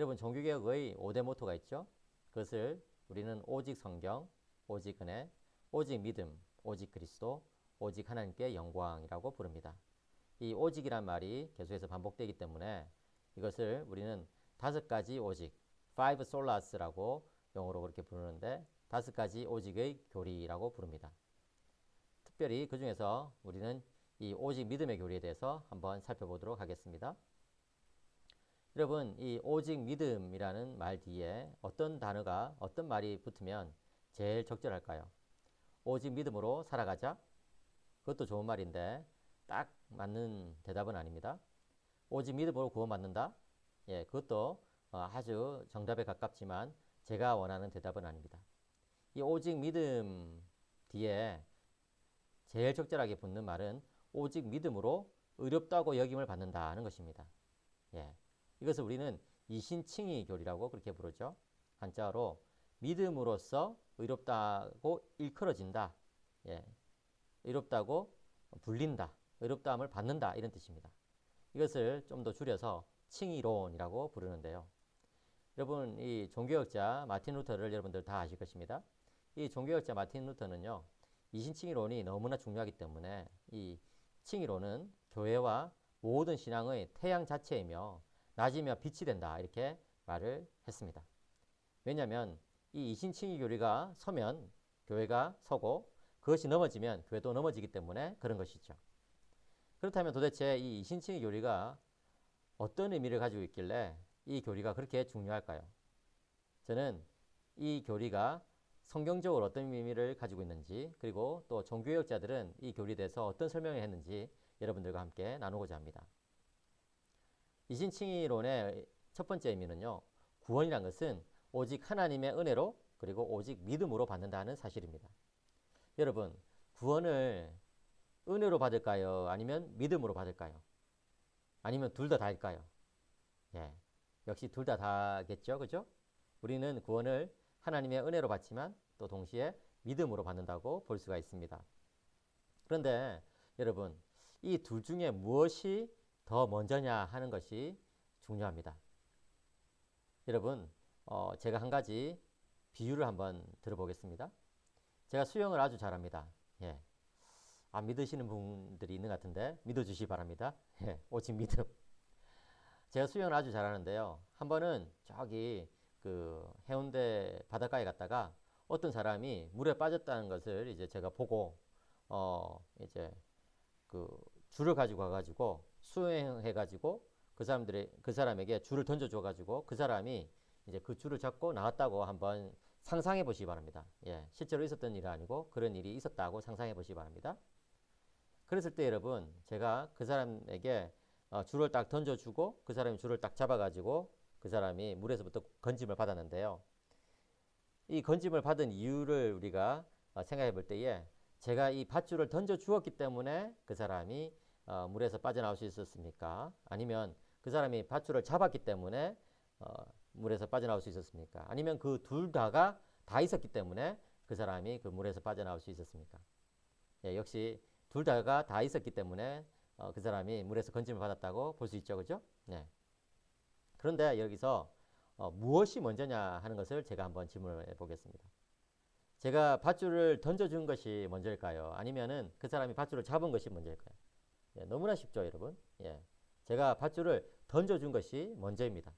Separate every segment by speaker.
Speaker 1: 여러분 종교개혁의 5대 모토가 있죠. 그것을 우리는 오직 성경, 오직 은혜, 오직 믿음, 오직 그리스도, 오직 하나님께 영광이라고 부릅니다. 이 오직이란 말이 계속해서 반복되기 때문에 이것을 우리는 5가지 오직, five solas라고 영어로 그렇게 부르는데 5가지 오직의 교리라고 부릅니다. 특별히 그 중에서 우리는 이 오직 믿음의 교리에 대해서 한번 살펴보도록 하겠습니다. 여러분, 이 오직 믿음이라는 말 뒤에 어떤 단어가, 어떤 말이 붙으면 제일 적절할까요? 오직 믿음으로 살아가자? 그것도 좋은 말인데 딱 맞는 대답은 아닙니다. 오직 믿음으로 구원받는다? 예, 그것도 아주 정답에 가깝지만 제가 원하는 대답은 아닙니다. 이 오직 믿음 뒤에 제일 적절하게 붙는 말은 오직 믿음으로 의롭다고 여김을 받는다는 것입니다. 예, 이것을 우리는 이신칭의 교리라고 그렇게 부르죠. 한자어로 믿음으로써 의롭다고 일컬어진다. 예, 의롭다고 불린다. 의롭다함을 받는다. 이런 뜻입니다. 이것을 좀 더 줄여서 칭의론이라고 부르는데요. 여러분, 이 종교학자 마틴 루터를 여러분들 다 아실 것입니다. 이 종교학자 마틴 루터는요, 이신칭의론이 너무나 중요하기 때문에 이 칭의론은 교회와 모든 신앙의 태양 자체이며 낮이며 빛이 된다. 이렇게 말을 했습니다. 왜냐하면 이 이신칭의 교리가 서면 교회가 서고 그것이 넘어지면 교회도 넘어지기 때문에 그런 것이죠. 그렇다면 도대체 이 이신칭의 교리가 어떤 의미를 가지고 있길래 이 교리가 그렇게 중요할까요? 저는 이 교리가 성경적으로 어떤 의미를 가지고 있는지, 그리고 또 종교개혁자들은 이 교리에 대해서 어떤 설명을 했는지 여러분들과 함께 나누고자 합니다. 이신칭의론의 첫 번째 의미는요, 구원이란 것은 오직 하나님의 은혜로 그리고 오직 믿음으로 받는다는 사실입니다. 여러분, 구원을 은혜로 받을까요? 아니면 믿음으로 받을까요? 아니면 둘 다 다일까요? 예, 역시 둘 다 다겠죠, 그죠? 우리는 구원을 하나님의 은혜로 받지만 또 동시에 믿음으로 받는다고 볼 수가 있습니다. 그런데 여러분, 이 둘 중에 무엇이 더 먼저냐 하는 것이 중요합니다. 여러분, 제가 한 가지 비유를 한번 들어보겠습니다. 제가 수영을 아주 잘합니다. 예. 안 믿으시는 분들이 있는 것 같은데 믿어주시기 바랍니다. 예, 오직 믿음. 제가 수영을 아주 잘하는데요. 한 번은 저기 그 해운대 바닷가에 갔다가 어떤 사람이 물에 빠졌다는 것을 이제 제가 보고 이제 그 줄을 가지고 가가지고 수영해가지고 그 사람에게 줄을 던져줘가지고 그 사람이 이제 그 줄을 잡고 나왔다고 한번 상상해 보시기 바랍니다. 예, 실제로 있었던 일이 아니고 그런 일이 있었다고 상상해 보시기 바랍니다. 그랬을 때 여러분, 제가 그 사람에게 줄을 딱 던져주고 그 사람이 줄을 딱 잡아가지고 그 사람이 물에서부터 건짐을 받았는데요. 이 건짐을 받은 이유를 우리가 생각해 볼 때에 제가 이 밧줄을 던져 주었기 때문에 그 사람이 물에서 빠져나올 수 있었습니까? 아니면 그 사람이 밧줄을 잡았기 때문에 물에서 빠져나올 수 있었습니까? 아니면 그 둘 다가 다 있었기 때문에 그 사람이 그 물에서 빠져나올 수 있었습니까? 예, 역시 둘 다가 다 있었기 때문에 그 사람이 물에서 건짐을 받았다고 볼 수 있죠, 그죠? 네. 그런데 여기서 무엇이 먼저냐 하는 것을 제가 한번 질문을 해보겠습니다. 제가 밧줄을 던져준 것이 먼저일까요? 아니면은 그 사람이 밧줄을 잡은 것이 먼저일까요? 예, 너무나 쉽죠, 여러분. 예, 제가 밧줄을 던져준 것이 먼저입니다.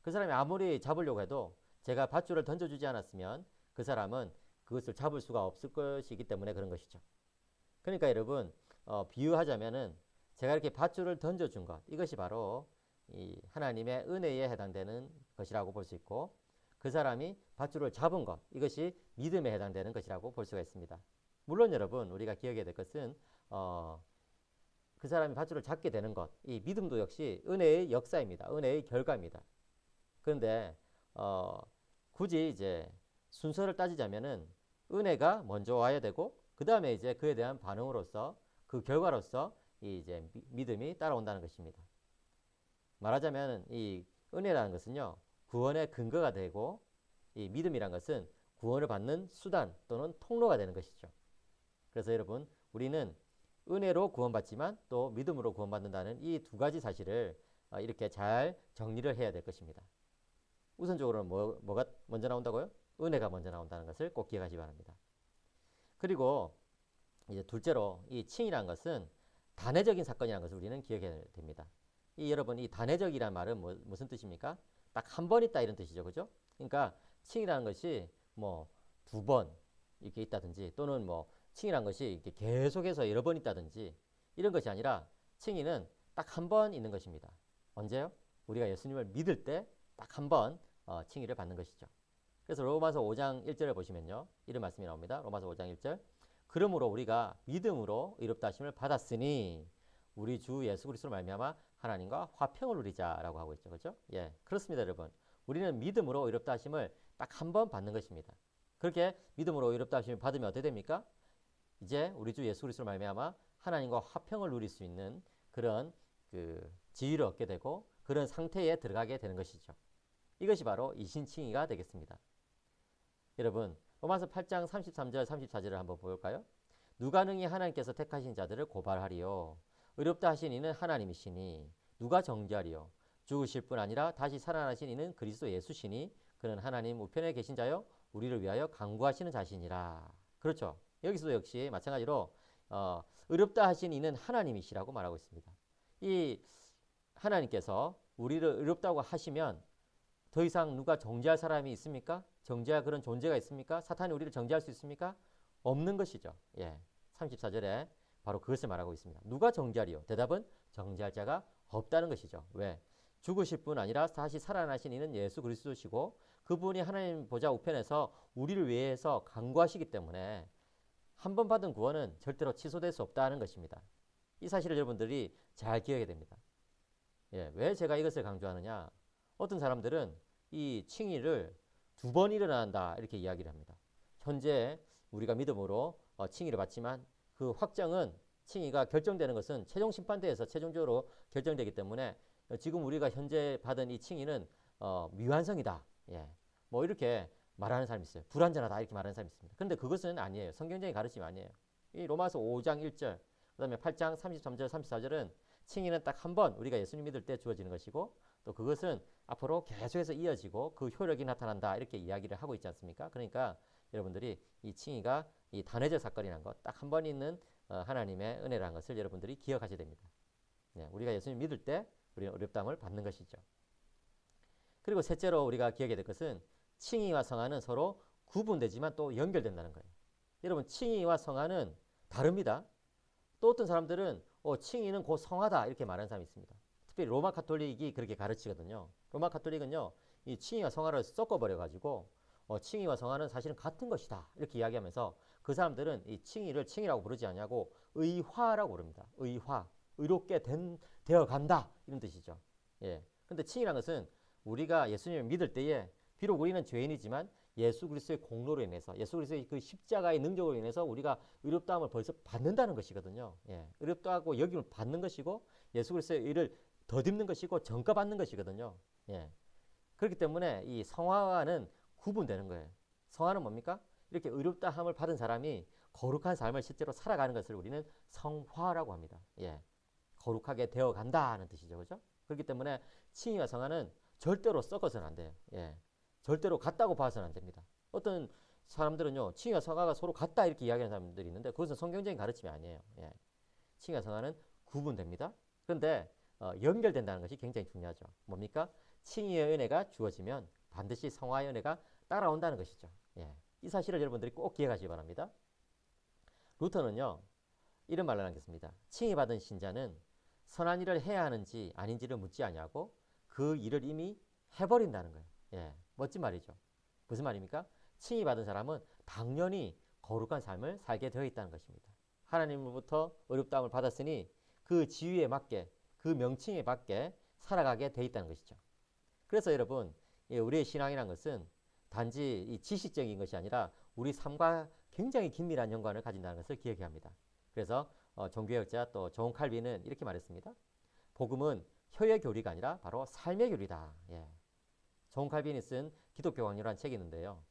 Speaker 1: 그 사람이 아무리 잡으려고 해도 제가 밧줄을 던져주지 않았으면 그 사람은 그것을 잡을 수가 없을 것이기 때문에 그런 것이죠. 그러니까 여러분, 비유하자면은 제가 이렇게 밧줄을 던져준 것, 이것이 바로 이 하나님의 은혜에 해당되는 것이라고 볼 수 있고, 그 사람이 밧줄을 잡은 것, 이것이 믿음에 해당되는 것이라고 볼 수가 있습니다. 물론 여러분, 우리가 기억해야 될 것은 그 사람이 밧줄을 잡게 되는 것, 이 믿음도 역시 은혜의 역사입니다. 은혜의 결과입니다. 그런데 굳이 이제 순서를 따지자면은 은혜가 먼저 와야 되고 그 다음에 이제 그에 대한 반응으로서 그 결과로서 이제 믿음이 따라온다는 것입니다. 말하자면 이 은혜라는 것은요, 구원의 근거가 되고 이 믿음이란 것은 구원을 받는 수단 또는 통로가 되는 것이죠. 그래서 여러분, 우리는 은혜로 구원받지만 또 믿음으로 구원받는다는 이 두 가지 사실을 이렇게 잘 정리를 해야 될 것입니다. 우선적으로는 뭐가 먼저 나온다고요? 은혜가 먼저 나온다는 것을 꼭 기억하시기 바랍니다. 그리고 이제 둘째로 이 칭이라는 것은 단회적인 사건이라는 것을 우리는 기억해야 됩니다. 여러분 이 단회적이라는 말은 무슨 뜻입니까? 딱 한 번 있다 이런 뜻이죠, 그죠? 그러니까 칭이라는 것이 뭐 두 번 이렇게 있다든지 또는 뭐 칭이라는 것이 이렇게 계속해서 여러 번 있다든지 이런 것이 아니라 칭의는 딱 한 번 있는 것입니다. 언제요? 우리가 예수님을 믿을 때 딱 한 번 칭의를 받는 것이죠. 그래서 로마서 5장 1절에 보시면요. 이런 말씀이 나옵니다. 로마서 5장 1절. 그러므로 우리가 믿음으로 의롭다 하심을 받았으니 우리 주 예수 그리스도로 말미암아 하나님과 화평을 누리자라고 하고 있죠. 그렇죠? 예. 그렇습니다, 여러분. 우리는 믿음으로 의롭다 하심을 딱 한 번 받는 것입니다. 그렇게 믿음으로 의롭다 하심을 받으면 어떻게 됩니까? 이제 우리 주 예수 그리스도로 말미암아 하나님과 화평을 누릴 수 있는 그런 지위를 얻게 되고 그런 상태에 들어가게 되는 것이죠. 이것이 바로 이신칭의가 되겠습니다. 여러분 로마서 8장 33절 34절을 한번 볼까요? 누가 능히 하나님께서 택하신 자들을 고발하리요 의롭다 하신 이는 하나님이시니 누가 정죄하리요 죽으실 뿐 아니라 다시 살아나신 이는 그리스도 예수시니 그는 하나님 우편에 계신 자요 우리를 위하여 간구하시는 자신이라. 그렇죠. 여기서도 역시 마찬가지로 의롭다 하신 이는 하나님이시라고 말하고 있습니다. 이 하나님께서 우리를 의롭다고 하시면 더 이상 누가 정죄할 사람이 있습니까? 정죄할 그런 존재가 있습니까? 사탄이 우리를 정죄할 수 있습니까? 없는 것이죠. 예, 34절에 바로 그것을 말하고 있습니다. 누가 정죄하리요? 대답은 정죄할 자가 없다는 것이죠. 왜? 죽으실 뿐 아니라 다시 살아나신 이는 예수 그리스도시고 그분이 하나님 보좌 우편에서 우리를 위해서 간구하시기 때문에 한 번 받은 구원은 절대로 취소될 수 없다는 것입니다. 이 사실을 여러분들이 잘 기억해야 됩니다. 예, 왜 제가 이것을 강조하느냐? 어떤 사람들은 이 칭의를 두 번 일어난다 이렇게 이야기를 합니다. 현재 우리가 믿음으로 칭의를 받지만 그 확정은 칭의가 결정되는 것은 최종 심판대에서 최종적으로 결정되기 때문에 지금 우리가 현재 받은 이 칭의는 미완성이다. 예, 뭐 이렇게 말하는 사람이 있어요. 불완전하다 이렇게 말하는 사람이 있습니다. 그런데 그것은 아니에요. 성경적인 가르침이 아니에요. 이 로마서 5장 1절 그 다음에 8장 33절 34절은 칭의는 딱 한 번 우리가 예수님 믿을 때 주어지는 것이고 또 그것은 앞으로 계속해서 이어지고 그 효력이 나타난다 이렇게 이야기를 하고 있지 않습니까? 그러니까 여러분들이 이 칭의가 이 단회적 사건이라는 것 딱 한 번 있는 하나님의 은혜라는 것을 여러분들이 기억하셔야 됩니다. 네, 우리가 예수님 믿을 때 우리는 의롭다함을 받는 것이죠. 그리고 셋째로 우리가 기억해야 될 것은 칭의와 성화는 서로 구분되지만 또 연결된다는 거예요. 여러분 칭의와 성화는 다릅니다. 또 어떤 사람들은 칭의는 곧 성화다 이렇게 말하는 사람이 있습니다. 특별히 로마 카톨릭이 그렇게 가르치거든요. 로마 카톨릭은요 이 칭의와 성화를 섞어버려 가지고 칭의와 성화는 사실은 같은 것이다 이렇게 이야기하면서 그 사람들은 이 칭의를 칭의라고 부르지 않냐고 의화라고 부릅니다. 의화, 의롭게 되어 간다 이런 뜻이죠. 예. 근데 칭의라는 것은 우리가 예수님을 믿을 때에 비록 우리는 죄인이지만 예수 그리스도의 공로로 인해서 예수 그리스도의 그 십자가의 능력으로 인해서 우리가 의롭다함을 벌써 받는다는 것이거든요. 예. 의롭다고 여김을 받는 것이고 예수 그리스도의 의를 덧입는 것이고 전가받는 것이거든요. 예. 그렇기 때문에 이 성화와는 구분되는 거예요. 성화는 뭡니까? 이렇게 의롭다함을 받은 사람이 거룩한 삶을 실제로 살아가는 것을 우리는 성화라고 합니다. 예. 거룩하게 되어 간다는 뜻이죠. 그죠? 그렇기 때문에 칭의와 성화는 절대로 섞어서는 안 돼요. 예. 절대로 같다고 봐서는 안 됩니다. 어떤 사람들은요, 칭의와 성화가 서로 같다 이렇게 이야기하는 사람들이 있는데 그것은 성경적인 가르침이 아니에요. 예. 칭의와 성화는 구분됩니다. 그런데 연결된다는 것이 굉장히 중요하죠. 뭡니까? 칭의의 은혜가 주어지면 반드시 성화의 은혜가 따라온다는 것이죠. 예. 이 사실을 여러분들이 꼭 기억하시기 바랍니다. 루터는요, 이런 말을 남겼습니다. 칭의받은 신자는 선한 일을 해야 하는지 아닌지를 묻지 아니하고 그 일을 이미 해버린다는 거예요. 예, 멋진 말이죠. 무슨 말입니까? 칭의받은 사람은 당연히 거룩한 삶을 살게 되어 있다는 것입니다. 하나님으로부터 의롭다함을 받았으니 그 지위에 맞게 그 명칭에 맞게 살아가게 되어 있다는 것이죠. 그래서 여러분 우리의 신앙이란 것은 단지 이 지식적인 것이 아니라 우리 삶과 굉장히 긴밀한 연관을 가진다는 것을 기억해야 합니다. 그래서 종교개혁자 또 존 칼빈은 이렇게 말했습니다. 복음은 혀의 교리가 아니라 바로 삶의 교리다. 예. 존 칼빈이 쓴 기독교 강요라는 책이 있는데요.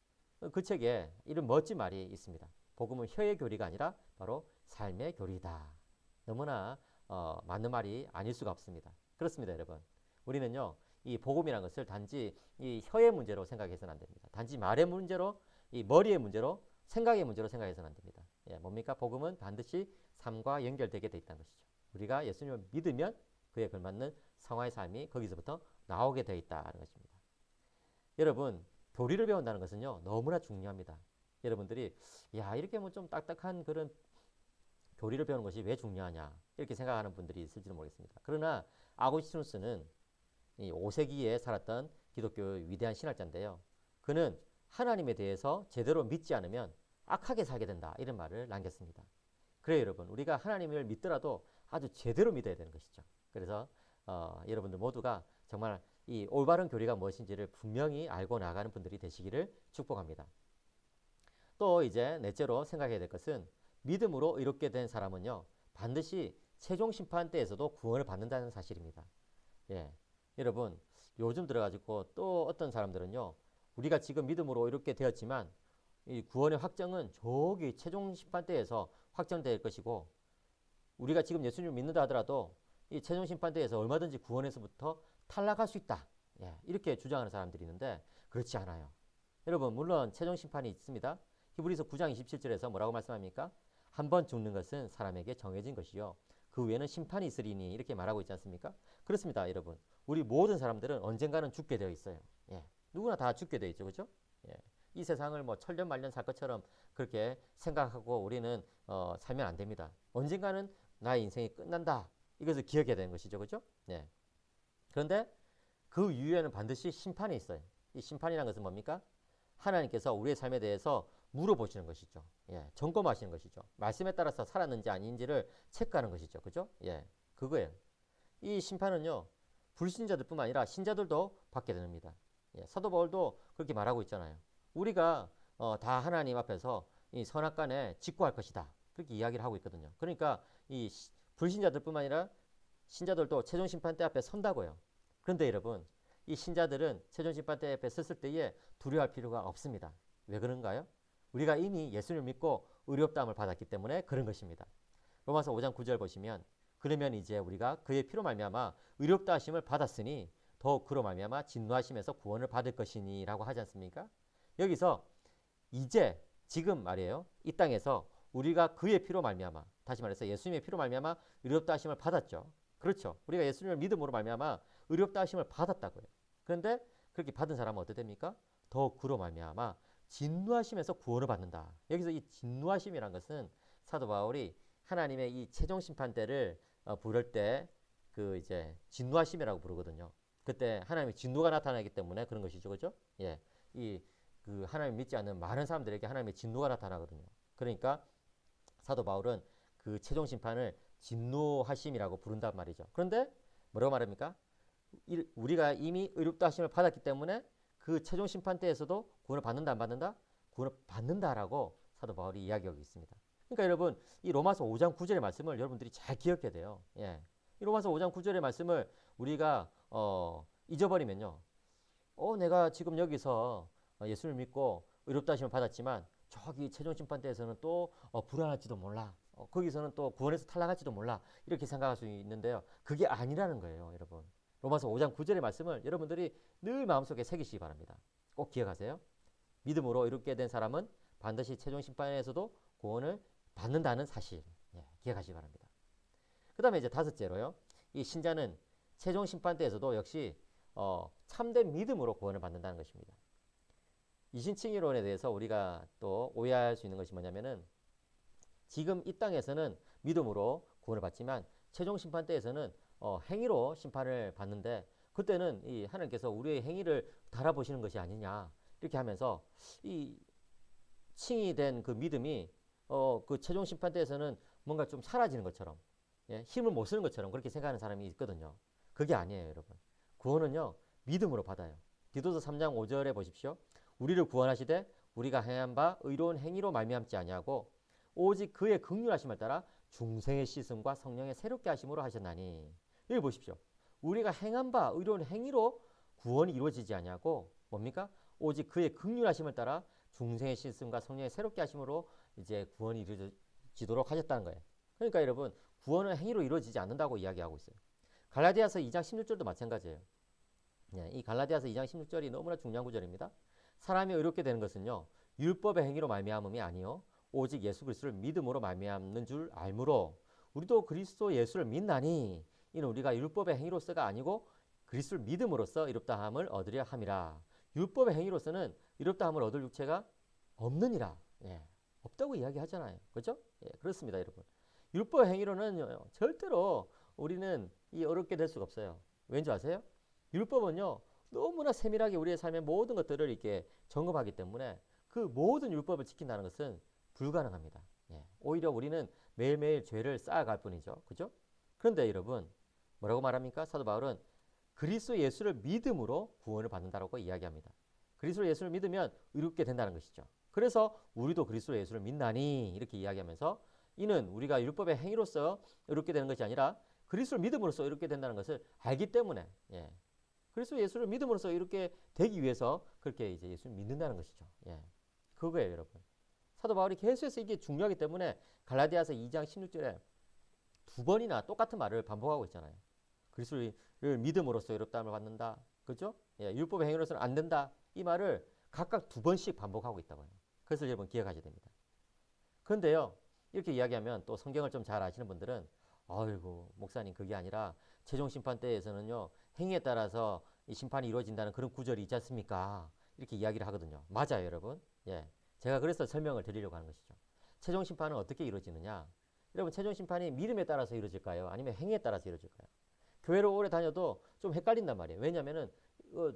Speaker 1: 그 책에 이런 멋진 말이 있습니다. 복음은 혀의 교리가 아니라 바로 삶의 교리다. 너무나 맞는 말이 아닐 수가 없습니다. 그렇습니다, 여러분. 우리는요, 이 복음이라는 것을 단지 이 혀의 문제로 생각해서는 안 됩니다. 단지 말의 문제로, 이 머리의 문제로, 생각의 문제로 생각해서는 안 됩니다. 예, 뭡니까? 복음은 반드시 삶과 연결되게 돼 있다는 것이죠. 우리가 예수님을 믿으면 그에 걸맞는 성화의 삶이 거기서부터 나오게 되어 있다는 것입니다. 여러분, 교리를 배운다는 것은요, 너무나 중요합니다. 여러분들이 야, 이렇게 뭐 좀 딱딱한 그런 교리를 배우는 것이 왜 중요하냐 이렇게 생각하는 분들이 있을지도 모르겠습니다. 그러나 아구스티누스는 이 5세기에 살았던 기독교의 위대한 신학자인데요. 그는 하나님에 대해서 제대로 믿지 않으면 악하게 살게 된다 이런 말을 남겼습니다. 그래요, 여러분. 우리가 하나님을 믿더라도 아주 제대로 믿어야 되는 것이죠. 그래서 여러분들 모두가 정말 이 올바른 교리가 무엇인지를 분명히 알고 나가는 분들이 되시기를 축복합니다. 또 이제 넷째로 생각해야 될 것은 믿음으로 의롭게 된 사람은요, 반드시 최종 심판 때에서도 구원을 받는다는 사실입니다. 예, 여러분, 요즘 들어가지고 또 어떤 사람들은요, 우리가 지금 믿음으로 의롭게 되었지만 이 구원의 확정은 저기 최종 심판 때에서 확정될 것이고, 우리가 지금 예수님을 믿는다 하더라도 이 최종 심판 때에서 얼마든지 구원에서부터 탈락할 수 있다. 예, 이렇게 주장하는 사람들이 있는데 그렇지 않아요. 여러분, 물론 최종 심판이 있습니다. 히브리서 9장 27절에서 뭐라고 말씀합니까? 한 번 죽는 것은 사람에게 정해진 것이요, 그 후에는 심판이 있으리니 이렇게 말하고 있지 않습니까? 그렇습니다, 여러분. 우리 모든 사람들은 언젠가는 죽게 되어 있어요. 예, 누구나 다 죽게 되어 있죠, 그렇죠? 예, 이 세상을 뭐 천년 만년 살 것처럼 그렇게 생각하고 우리는 살면 안 됩니다. 언젠가는 나의 인생이 끝난다. 이것을 기억해야 되는 것이죠, 그렇죠? 예. 그런데 그 이후에는 반드시 심판이 있어요. 이 심판이라는 것은 뭡니까? 하나님께서 우리의 삶에 대해서 물어보시는 것이죠. 예, 점검하시는 것이죠. 말씀에 따라서 살았는지 아닌지를 체크하는 것이죠. 그죠? 예, 그거예요. 이 심판은요, 불신자들뿐만 아니라 신자들도 받게 됩니다. 예, 사도 바울도 그렇게 말하고 있잖아요. 우리가 다 하나님 앞에서 이 선악간에 직구할 것이다. 그렇게 이야기를 하고 있거든요. 그러니까 이 불신자들뿐만 아니라 신자들도 최종 심판대 앞에 선다고요. 그런데 여러분, 이 신자들은 최종 심판대 앞에 섰을 때에 두려워할 필요가 없습니다. 왜 그런가요? 우리가 이미 예수를 믿고 의롭다함을 받았기 때문에 그런 것입니다. 로마서 5장 9절 보시면, 그러면 이제 우리가 그의 피로 말미암아 의롭다 하심을 받았으니 더욱 그로 말미암아 진노하심에서 구원을 받을 것이니 라고 하지 않습니까? 여기서 이제 지금 말이에요. 이 땅에서 우리가 그의 피로 말미암아, 다시 말해서 예수님의 피로 말미암아 의롭다 하심을 받았죠. 그렇죠. 우리가 예수님을 믿음으로 말미암아 의롭다 하심을 받았다고요. 그런데 그렇게 받은 사람은 어떻게 됩니까? 더욱 그로 말미암아 진노하심에서 구원을 받는다. 여기서 이 진노하심이란 것은 사도 바울이 하나님의 이 최종 심판 때를 부를 때 그 이제 진노하심이라고 부르거든요. 그때 하나님의 진노가 나타나기 때문에 그런 것이죠, 그렇죠? 예, 이 그 하나님 믿지 않는 많은 사람들에게 하나님의 진노가 나타나거든요. 그러니까 사도 바울은 그 최종 심판을 진노하심이라고 부른단 말이죠. 그런데 뭐라고 말합니까? 우리가 이미 의롭다 하심을 받았기 때문에 그 최종 심판 때에서도 구원을 받는다 안 받는다? 구원을 받는다라고 사도 바울이 이야기하고 있습니다. 그러니까 여러분, 이 로마서 5장 9절의 말씀을 여러분들이 잘 기억해야 돼요. 예. 이 로마서 5장 9절의 말씀을 우리가 잊어버리면요, 내가 지금 여기서 예수를 믿고 의롭다 하심을 받았지만 저기 최종 심판 때에서는 또 불안할지도 몰라. 거기서는 또 구원에서 탈락할지도 몰라. 이렇게 생각할 수 있는데요, 그게 아니라는 거예요, 여러분. 로마서 5장 9절의 말씀을 여러분들이 늘 마음속에 새기시기 바랍니다. 꼭 기억하세요. 믿음으로 이롭게 된 사람은 반드시 최종 심판에서도 구원을 받는다는 사실, 예, 기억하시기 바랍니다. 그 다음에 이제 다섯째로요, 이 신자는 최종 심판 때에서도 역시 참된 믿음으로 구원을 받는다는 것입니다. 이신칭의론에 대해서 우리가 또 오해할 수 있는 것이 뭐냐면은, 지금 이 땅에서는 믿음으로 구원을 받지만 최종 심판 때에서는 행위로 심판을 받는데, 그때는 이 하나님께서 우리의 행위를 달아보시는 것이 아니냐 이렇게 하면서 이 칭의된 그 믿음이 그 최종 심판 때에서는 뭔가 좀 사라지는 것처럼, 예, 힘을 못 쓰는 것처럼 그렇게 생각하는 사람이 있거든요. 그게 아니에요, 여러분. 구원은요, 믿음으로 받아요. 디도서 3장 5절에 보십시오. 우리를 구원하시되 우리가 행한 바 의로운 행위로 말미암지 아니하고 오직 그의 긍휼하심을 따라 중생의 씻음과 성령의 새롭게 하심으로 하셨나니. 여기 보십시오. 우리가 행한 바 의로운 행위로 구원이 이루어지지 아니하고 뭡니까? 오직 그의 긍휼하심을 따라 중생의 씻음과 성령의 새롭게 하심으로 이제 구원이 이루어지도록 하셨다는 거예요. 그러니까 여러분, 구원은 행위로 이루어지지 않는다고 이야기하고 있어요. 갈라디아서 2장 16절도 마찬가지예요. 예, 이 갈라디아서 2장 16절이 너무나 중요한 구절입니다. 사람이 의롭게 되는 것은요 율법의 행위로 말미암음이 아니요 오직 예수 그리스도를 믿음으로 말미암는 줄 알므로 우리도 그리스도 예수를 믿나니 이는 우리가 율법의 행위로서가 아니고 그리스도를 믿음으로써 이롭다함을 얻으려 함이라. 율법의 행위로서는 이롭다함을 얻을 육체가 없느니라. 예, 없다고 이야기하잖아요. 그렇죠? 예, 그렇습니다, 여러분. 율법 행위로는 절대로 우리는 이 어렵게 될 수가 없어요. 왠지 아세요? 율법은요 너무나 세밀하게 우리의 삶의 모든 것들을 이렇게 점검하기 때문에 그 모든 율법을 지킨다는 것은 불가능합니다. 예, 오히려 우리는 매일매일 죄를 쌓아갈 뿐이죠. 그죠? 그런데 여러분 뭐라고 말합니까? 사도 바울은 그리스도 예수를 믿음으로 구원을 받는다라고 이야기합니다. 그리스도 예수를 믿으면 의롭게 된다는 것이죠. 그래서 우리도 그리스도 예수를 믿나니 이렇게 이야기하면서 이는 우리가 율법의 행위로서 의롭게 되는 것이 아니라 그리스도를 믿음으로써 의롭게 된다는 것을 알기 때문에 예, 그리스도 예수를 믿음으로써 이렇게 되기 위해서 그렇게 이제 예수를 믿는다는 것이죠. 예, 그거예요, 여러분. 사도 바울이 계속해서 이게 중요하기 때문에 갈라디아서 2장 16절에 두 번이나 똑같은 말을 반복하고 있잖아요. 그리스도를 믿음으로써 의롭다함을 받는다. 그렇죠? 예, 율법의 행위로서는 안 된다. 이 말을 각각 두 번씩 반복하고 있다고요. 그것을 여러분 기억하셔야 됩니다. 그런데요. 이렇게 이야기하면 또 성경을 좀 잘 아시는 분들은 아이고 목사님 그게 아니라 최종 심판 때에서는요. 행위에 따라서 이 심판이 이루어진다는 그런 구절이 있지 않습니까? 이렇게 이야기를 하거든요. 맞아요, 여러분. 예, 제가 그래서 설명을 드리려고 하는 것이죠. 최종 심판은 어떻게 이루어지느냐? 여러분 최종 심판이 믿음에 따라서 이루어질까요? 아니면 행위에 따라서 이루어질까요? 교회를 오래 다녀도 좀 헷갈린단 말이에요. 왜냐하면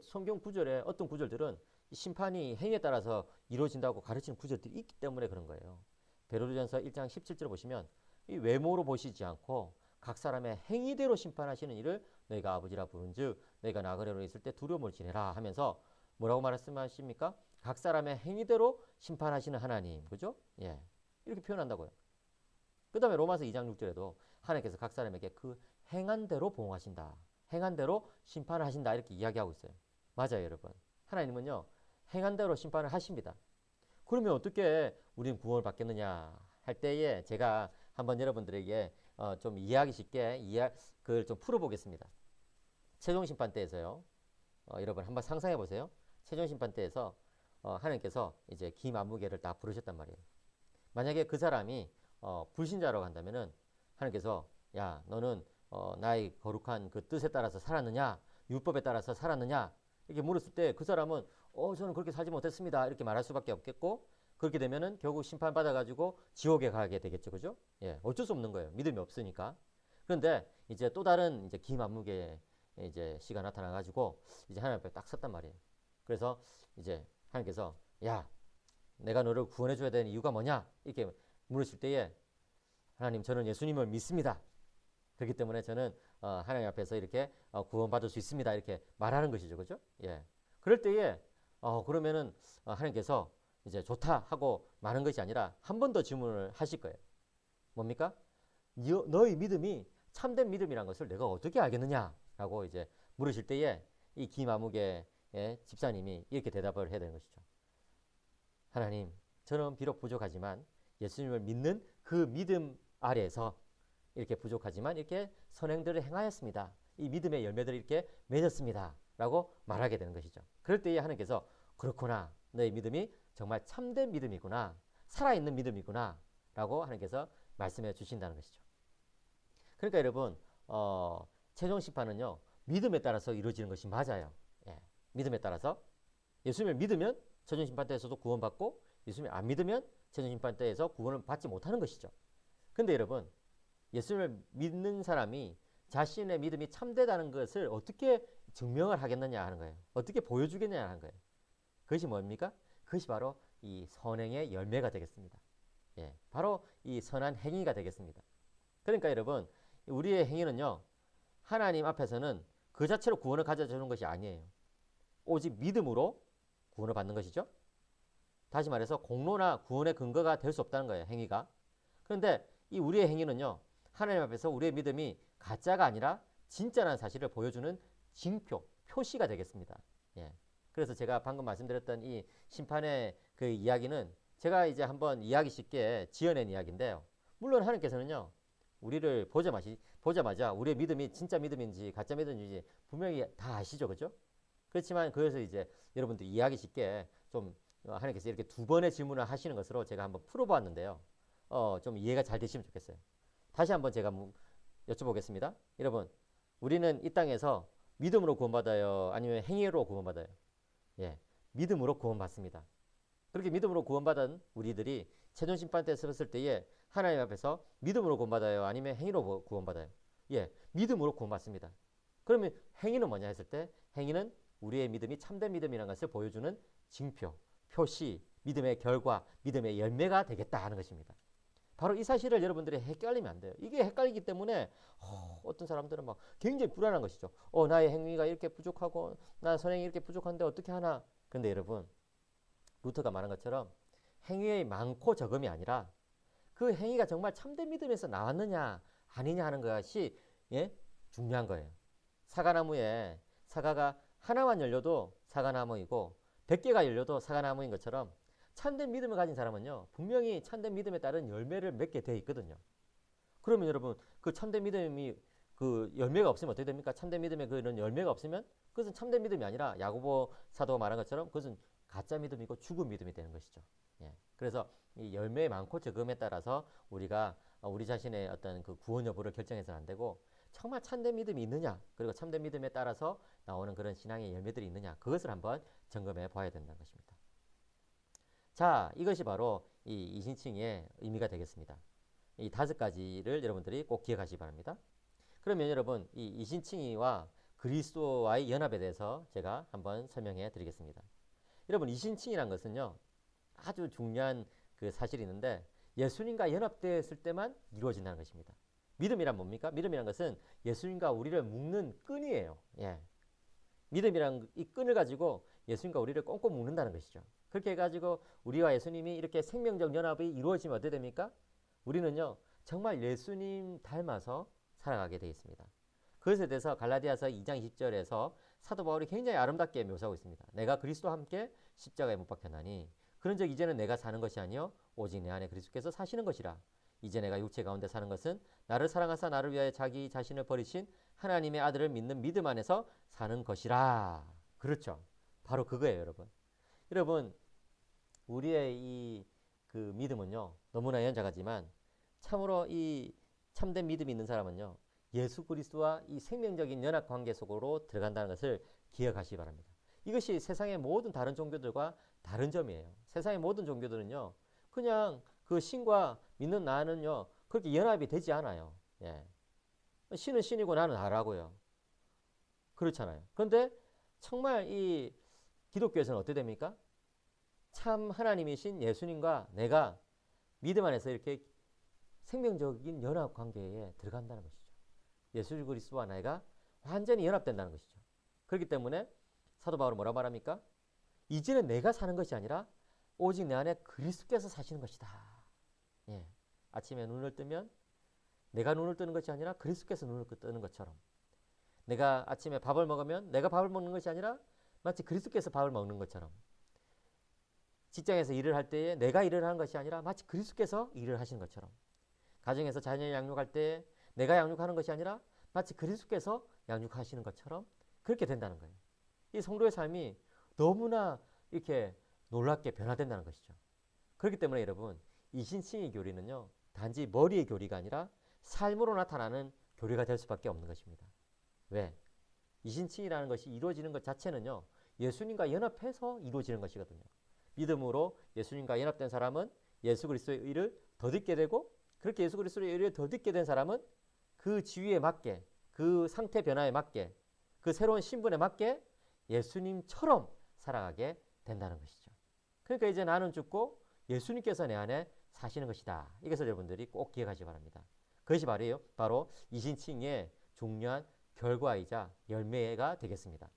Speaker 1: 성경 구절에 어떤 구절들은 심판이 행위에 따라서 이루어진다고 가르치는 구절들이 있기 때문에 그런 거예요. 베드로전서 1장 17절 보시면 이 외모로 보시지 않고 각 사람의 행위대로 심판하시는 이를 너희가 아버지라 부른즉 너희가 나그네로 있을 때 두려움을 지내라 하면서 뭐라고 말씀하십니까? 각 사람의 행위대로 심판하시는 하나님, 그죠? 예, 이렇게 표현한다고요. 그 다음에 로마서 2장 6절에도 하나님께서 각 사람에게 그 행한 대로 보응하신다. 행한 대로 심판을 하신다. 이렇게 이야기하고 있어요. 맞아요, 여러분. 하나님은요, 행한 대로 심판을 하십니다. 그러면 어떻게 우리는 구원을 받겠느냐 할 때에 제가 한번 여러분들에게 좀 이해하기 쉽게 그걸 좀 풀어보겠습니다. 최종 심판 때에서요. 여러분 한번 상상해 보세요. 최종 심판 때에서 하나님께서 이제 기만무게를 다 부르셨단 말이에요. 만약에 그 사람이 불신자라고 한다면은 하나님께서 야 너는 나의 거룩한 그 뜻에 따라서 살았느냐 율법에 따라서 살았느냐 이렇게 물었을 때 그 사람은 저는 그렇게 살지 못했습니다 이렇게 말할 수밖에 없겠고 그렇게 되면은 결국 심판받아 가지고 지옥에 가게 되겠죠. 그죠? 예, 어쩔 수 없는 거예요. 믿음이 없으니까. 그런데 이제 또 다른 이제 기만무게 이제 시가 나타나 가지고 이제 하나님 앞에 딱 섰단 말이에요. 그래서 이제 하나님께서 야 내가 너를 구원해 줘야 되는 이유가 뭐냐 이렇게 물으실 때에 하나님 저는 예수님을 믿습니다. 그렇기 때문에 저는 하나님 앞에서 이렇게 구원받을 수 있습니다. 이렇게 말하는 것이죠. 그죠? 예. 그럴 때에 그러면은 하나님께서 이제 좋다 하고 마는 것이 아니라 한 번 더 질문을 하실 거예요. 뭡니까? 너의 믿음이 참된 믿음이란 것을 내가 어떻게 알겠느냐라고 이제 물으실 때에 이 기마무게의 집사님이 이렇게 대답을 해야 되는 것이죠. 하나님, 저는 비록 부족하지만 예수님을 믿는 그 믿음 아래에서 이렇게 부족하지만 이렇게 선행들을 행하였습니다. 이 믿음의 열매들을 이렇게 맺었습니다. 라고 말하게 되는 것이죠. 그럴 때에 하나님께서 그렇구나. 너의 믿음이 정말 참된 믿음이구나. 살아있는 믿음이구나. 라고 하나님께서 말씀해 주신다는 것이죠. 그러니까 여러분 최종 심판은요. 믿음에 따라서 이루어지는 것이 맞아요. 예, 믿음에 따라서 예수님을 믿으면 최종 심판 때에서도 구원받고 예수님을 안 믿으면 최종 심판 때에서 구원을 받지 못하는 것이죠. 근데 여러분 예수님을 믿는 사람이 자신의 믿음이 참되다는 것을 어떻게 증명을 하겠느냐 하는 거예요. 어떻게 보여주겠느냐 하는 거예요. 그것이 뭡니까? 그것이 바로 이 선행의 열매가 되겠습니다. 예, 바로 이 선한 행위가 되겠습니다. 그러니까 여러분 우리의 행위는요. 하나님 앞에서는 그 자체로 구원을 가져주는 것이 아니에요. 오직 믿음으로 구원을 받는 것이죠. 다시 말해서 공로나 구원의 근거가 될 수 없다는 거예요. 행위가. 그런데 이 우리의 행위는요. 하나님 앞에서 우리의 믿음이 가짜가 아니라 진짜라는 사실을 보여주는 징표, 표시가 되겠습니다. 예. 그래서 제가 방금 말씀드렸던 이 심판의 그 이야기는 제가 이제 한번 이야기 쉽게 지어낸 이야기인데요. 물론 하나님께서는요. 우리를 보자마자 우리의 믿음이 진짜 믿음인지 가짜 믿음인지 분명히 다 아시죠. 그죠? 그렇지만 그것을 이제 여러분들 이해하기 쉽게 좀 하나님께서 이렇게 두 번의 질문을 하시는 것으로 제가 한번 풀어보았는데요. 좀 이해가 잘 되시면 좋겠어요. 다시 한번 제가 여쭤보겠습니다. 여러분, 우리는 이 땅에서 믿음으로 구원받아요? 아니면 행위로 구원받아요? 예, 믿음으로 구원받습니다. 그렇게 믿음으로 구원받은 우리들이 최종 심판 때 섰을 때에 하나님 앞에서 믿음으로 구원받아요? 아니면 행위로 구원받아요? 예, 믿음으로 구원받습니다. 그러면 행위는 뭐냐 했을 때 행위는 우리의 믿음이 참된 믿음이라는 것을 보여주는 징표, 표시, 믿음의 결과, 믿음의 열매가 되겠다 하는 것입니다. 바로 이 사실을 여러분들이 헷갈리면 안 돼요. 이게 헷갈리기 때문에 어떤 사람들은 막 굉장히 불안한 것이죠. 나의 행위가 이렇게 부족하고 나 선행이 이렇게 부족한데 어떻게 하나. 근데 여러분, 루터가 말한 것처럼 행위의 많고 적음이 아니라 그 행위가 정말 참된 믿음에서 나왔느냐 아니냐 하는 것이 중요한 거예요. 사과나무에 사과가 하나만 열려도 사과나무이고 100개가 열려도 사과나무인 것처럼 참된 믿음을 가진 사람은요, 분명히 참된 믿음에 따른 열매를 맺게 돼 있거든요. 그러면 여러분, 그 참된 믿음이 그 열매가 없으면 어떻게 됩니까? 참된 믿음에 그런 열매가 없으면 그것은 참된 믿음이 아니라 야고보 사도가 말한 것처럼 그것은 가짜 믿음이고 죽은 믿음이 되는 것이죠. 그래서 이 열매 많고 적음에 따라서 우리가 우리 자신의 어떤 그 구원 여부를 결정해서는 안 되고 정말 참된 믿음이 있느냐, 그리고 참된 믿음에 따라서 나오는 그런 신앙의 열매들이 있느냐, 그것을 한번 점검해 봐야 된다는 것입니다. 자, 이것이 바로 이 이신칭의 의미가 되겠습니다. 이 5가지를 여러분들이 꼭 기억하시기 바랍니다. 그러면 여러분, 이 이신칭의와 그리스도와의 연합에 대해서 제가 한번 설명해 드리겠습니다. 여러분, 이신칭이란 것은요, 아주 중요한 그 사실이 있는데 예수님과 연합되었을 때만 이루어진다는 것입니다. 믿음이란 뭡니까? 믿음이란 것은 예수님과 우리를 묶는 끈이에요. 믿음이란 이 끈을 가지고 예수님과 우리를 꽁꽁 묶는다는 것이죠. 그렇게 해가지고 우리와 예수님이 이렇게 생명적 연합이 이루어지면 어떻게 됩니까? 우리는요, 정말 예수님 닮아서 살아가게 되어 있습니다. 그것에 대해서 갈라디아서 2장 20절에서 사도 바울이 굉장히 아름답게 묘사하고 있습니다. 내가 그리스도와 함께 십자가에 못 박혔나니 그런즉 이제는 내가 사는 것이 아니요 오직 내 안에 그리스도께서 사시는 것이라. 이제 내가 육체 가운데 사는 것은 나를 사랑하사 나를 위하여 자기 자신을 버리신 하나님의 아들을 믿는 믿음 안에서 사는 것이라. 그렇죠. 바로 그거예요, 여러분. 여러분, 우리의 이 그 믿음은요, 너무나 연약하지만 참으로 이 참된 믿음이 있는 사람은요, 예수 그리스도와 이 생명적인 연합 관계 속으로 들어간다는 것을 기억하시기 바랍니다. 이것이 세상의 모든 다른 종교들과 다른 점이에요. 세상의 모든 종교들은요, 그냥 그 신과 믿는 나는요, 그렇게 연합이 되지 않아요. 신은 신이고 나는 나라고요. 그렇잖아요. 그런데 정말 이 기독교에서는 어떻게 됩니까? 참 하나님이신 예수님과 내가 믿음 안에서 이렇게 생명적인 연합 관계에 들어간다는 것이죠. 예수 그리스도와 내가 완전히 연합된다는 것이죠. 그렇기 때문에 사도 바울은 뭐라 말합니까? 이제는 내가 사는 것이 아니라 오직 내 안에 그리스도께서 사시는 것이다. 아침에 눈을 뜨면 내가 눈을 뜨는 것이 아니라 그리스도께서 눈을 뜨는 것처럼, 내가 아침에 밥을 먹으면 내가 밥을 먹는 것이 아니라 마치 그리스도께서 밥을 먹는 것처럼, 직장에서 일을 할 때에 내가 일을 하는 것이 아니라 마치 그리스도께서 일을 하시는 것처럼, 가정에서 자녀를 양육할 때 내가 양육하는 것이 아니라 마치 그리스도께서 양육하시는 것처럼 그렇게 된다는 거예요. 이 성도의 삶이 너무나 이렇게 놀랍게 변화된다는 것이죠. 그렇기 때문에 여러분, 이신칭의 교리는요, 단지 머리의 교리가 아니라 삶으로 나타나는 교리가 될 수밖에 없는 것입니다. 왜? 이신칭이라는 것이 이루어지는 것 자체는요, 예수님과 연합해서 이루어지는 것이거든요. 믿음으로 예수님과 연합된 사람은 예수 그리스도의 의를 덧입게 되고, 그렇게 예수 그리스도의 의를 덧입게 된 사람은 그 지위에 맞게, 그 상태 변화에 맞게, 그 새로운 신분에 맞게 예수님처럼 살아가게 된다는 것이죠. 그러니까 이제 나는 죽고 예수님께서 내 안에 사시는 것이다. 이것을 여러분들이 꼭 기억하시기 바랍니다. 그것이 바로 이신칭의 중요한 결과이자 열매가 되겠습니다.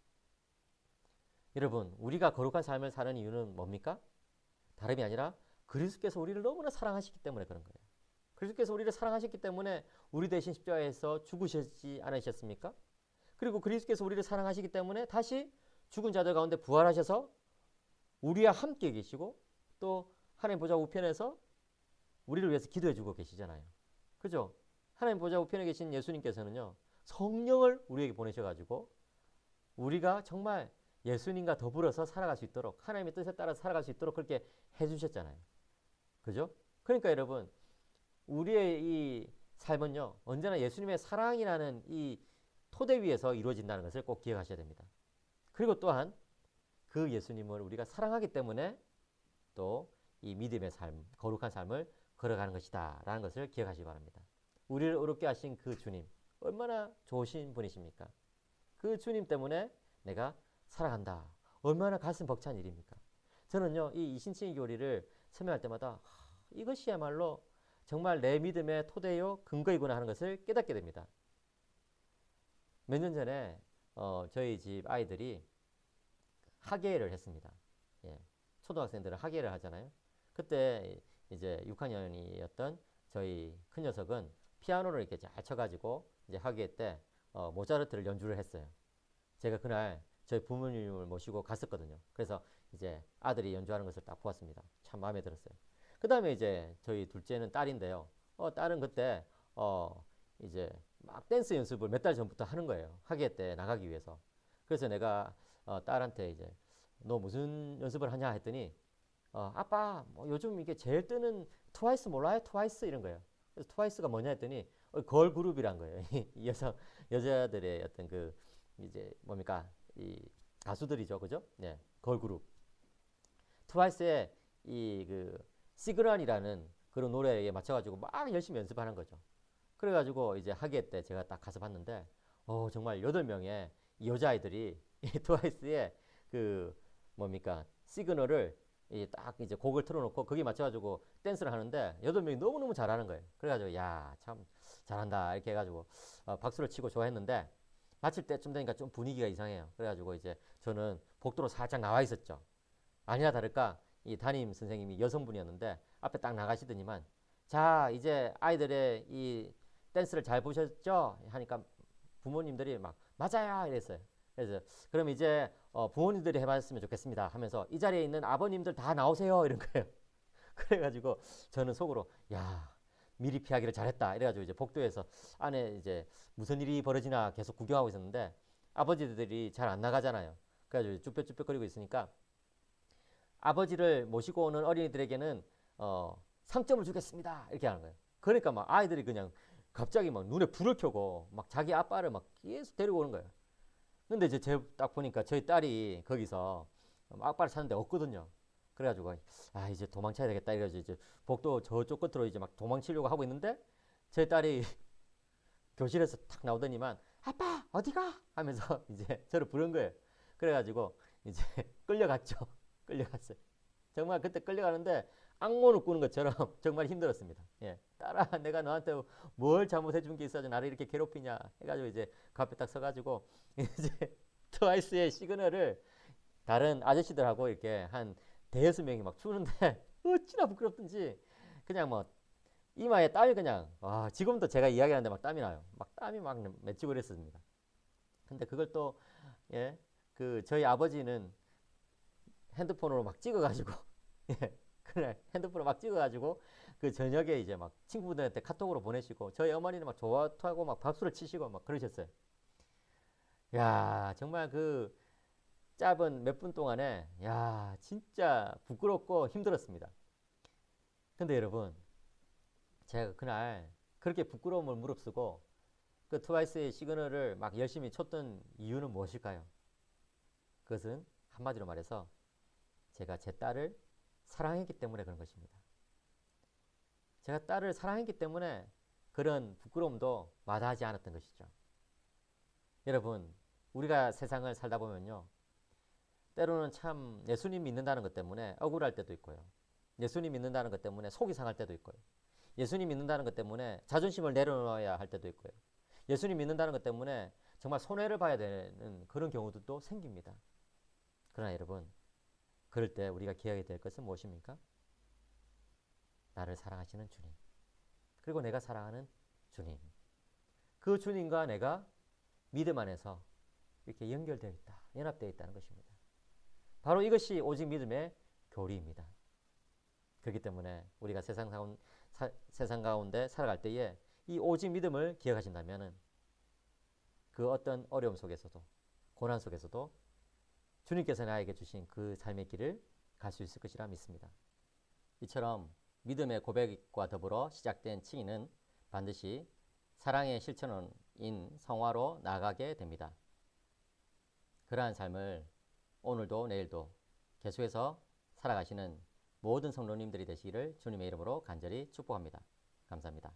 Speaker 1: 여러분, 우리가 거룩한 삶을 사는 이유는 뭡니까? 다름이 아니라 그리스도께서 우리를 너무나 사랑하시기 때문에 그런 거예요. 그리스도께서 우리를 사랑하셨기 때문에 우리 대신 십자가에서 죽으셨지 않으셨습니까? 그리고 그리스도께서 우리를 사랑하시기 때문에 다시 죽은 자들 가운데 부활하셔서 우리와 함께 계시고, 또 하나님 보좌 우편에서 우리를 위해서 기도해 주고 계시잖아요. 그죠? 하나님 보좌 우편에 계신 예수님께서는요, 성령을 우리에게 보내셔가지고 우리가 정말 예수님과 더불어서 살아갈 수 있도록 하나님의 뜻에 따라 살아갈 수 있도록 그렇게 해주셨잖아요. 그죠? 그러니까 여러분 우리의 이 삶은요 언제나 예수님의 사랑이라는 이 토대 위에서 이루어진다는 것을 꼭 기억하셔야 됩니다. 그리고 또한 그 예수님을 우리가 사랑하기 때문에 또 이 믿음의 삶, 거룩한 삶을 걸어가는 것이다 라는 것을 기억하시기 바랍니다. 우리를 의롭게 하신 그 주님 얼마나 좋으신 분이십니까? 그 주님 때문에 내가 살아간다. 얼마나 가슴 벅찬 일입니까? 저는요 이 이신칭의 교리를 설명할 때마다 이것이야말로 정말 내 믿음의 토대요 근거이구나 하는 것을 깨닫게 됩니다. 몇 년 전에 저희 집 아이들이 학예를 했습니다. 예, 초등학생들은 학예를 하잖아요. 그때 이제 6학년이었던 저희 큰 녀석은 피아노를 이렇게 잘 쳐가지고 이제 학예 때 모차르트를 연주를 했어요. 제가 그날 저희 부모님을 모시고 갔었거든요. 그래서 이제 아들이 연주하는 것을 딱 보았습니다. 참 마음에 들었어요. 그 다음에 이제 저희 둘째는 딸인데요. 딸은 그때 이제 막 댄스 연습을 몇 달 전부터 하는 거예요. 학예 때 나가기 위해서. 그래서 내가 딸한테 이제 너 무슨 연습을 하냐 했더니 아빠 뭐 요즘 이게 제일 뜨는 트와이스 몰라요? 트와이스 이런 거예요. 그래서 트와이스가 뭐냐 했더니 걸 그룹이란 거예요. 이 여자들의 어떤 그 이제 뭡니까 이 가수들이죠, 그죠? 네, 걸 그룹. 트와이스의 이 그 시그널이라는 그런 노래에 맞춰가지고 막 열심히 연습하는 거죠. 그래가지고 이제 학예 때 제가 딱 가서 봤는데 정말 8명의 여자아이들이 이 트와이스의 그 뭡니까 시그널을 딱 이제 곡을 틀어놓고 거기에 맞춰가지고 댄스를 하는데 8명이 너무너무 잘하는 거예요. 그래가지고 야 참 잘한다 이렇게 해가지고 박수를 치고 좋아했는데 마칠 때쯤 되니까 좀 분위기가 이상해요. 그래가지고 이제 저는 복도로 살짝 나와 있었죠. 아니나 다를까 이 담임 선생님이 여성분이었는데 앞에 딱 나가시더니만 자 이제 아이들의 이 댄스를 잘 보셨죠? 하니까 부모님들이 막 맞아요 이랬어요. 그래서 그럼 이제 부모님들이 해봤으면 좋겠습니다 하면서 이 자리에 있는 아버님들 다 나오세요 이런 거예요. 그래가지고 저는 속으로 야 미리 피하기를 잘했다 이래가지고 이제 복도에서 안에 이제 무슨 일이 벌어지나 계속 구경하고 있었는데 아버지들이 잘 안 나가잖아요. 그래가지고 쭈뼛쭈뼛거리고 있으니까 아버지를 모시고 오는 어린이들에게는 상점을 주겠습니다 이렇게 하는 거예요. 그러니까 막 아이들이 그냥 갑자기 막 눈에 불을 켜고 막 자기 아빠를 막 계속 데리고 오는 거예요. 근데 이제 제 딱 보니까 저희 딸이 거기서 아빠를 찾는데 없거든요. 그래가지고 이제 도망쳐야 되겠다 이래가지고 이제 복도 저쪽 끝으로 이제 막 도망치려고 하고 있는데 제 딸이 교실에서 탁 나오더니만 아빠 어디가 하면서 이제 저를 부른 거예요. 그래가지고 이제 끌려갔죠. 끌려갔어요. 정말 그때 끌려가는데 악몽을 꾸는 것처럼 정말 힘들었습니다. 예. 딸아 내가 너한테 뭘 잘못해 준 게 있어서 나를 이렇게 괴롭히냐 해가지고 이제 그 앞에 딱 서가지고 이제 트와이스의 시그널을 다른 아저씨들하고 이렇게 한 대여섯 명이 막 추는데 어찌나 부끄럽든지 그냥 뭐 이마에 땀이 그냥 지금도 제가 이야기하는데 막 땀이 나요. 막 땀이 막 맺히고 그랬습니다. 근데 그걸 또 예, 그 저희 아버지는 핸드폰으로 막 찍어가지고 예, 그래 핸드폰으로 막 찍어가지고 그 저녁에 이제 막 친구들한테 카톡으로 보내시고 저희 어머니는 막 좋아하고 막 박수를 치시고 막 그러셨어요. 야 정말 그 짧은 몇 분 동안에 야 진짜 부끄럽고 힘들었습니다. 근데 여러분 제가 그날 그렇게 부끄러움을 무릅쓰고 그 트와이스의 시그널을 막 열심히 쳤던 이유는 무엇일까요? 그것은 한마디로 말해서 제가 제 딸을 사랑했기 때문에 그런 것입니다. 제가 딸을 사랑했기 때문에 그런 부끄러움도 마다하지 않았던 것이죠. 여러분 우리가 세상을 살다 보면요 때로는 참 예수님 믿는다는 것 때문에 억울할 때도 있고요. 예수님 믿는다는 것 때문에 속이 상할 때도 있고요. 예수님 믿는다는 것 때문에 자존심을 내려놓아야 할 때도 있고요. 예수님 믿는다는 것 때문에 정말 손해를 봐야 되는 그런 경우도 생깁니다. 그러나 여러분 그럴 때 우리가 기억해야 될 것은 무엇입니까? 나를 사랑하시는 주님 그리고 내가 사랑하는 주님 그 주님과 내가 믿음 안에서 이렇게 연결되어 있다 연합되어 있다는 것입니다. 바로 이것이 오직 믿음의 교리입니다. 그렇기 때문에 우리가 세상 가운데 살아갈 때에 이 오직 믿음을 기억하신다면 그 어떤 어려움 속에서도 고난 속에서도 주님께서 나에게 주신 그 삶의 길을 갈 수 있을 것이라 믿습니다. 이처럼 믿음의 고백과 더불어 시작된 칭의는 반드시 사랑의 실천인 성화로 나아가게 됩니다. 그러한 삶을 오늘도 내일도 계속해서 살아가시는 모든 성도님들이 되시기를 주님의 이름으로 간절히 축복합니다. 감사합니다.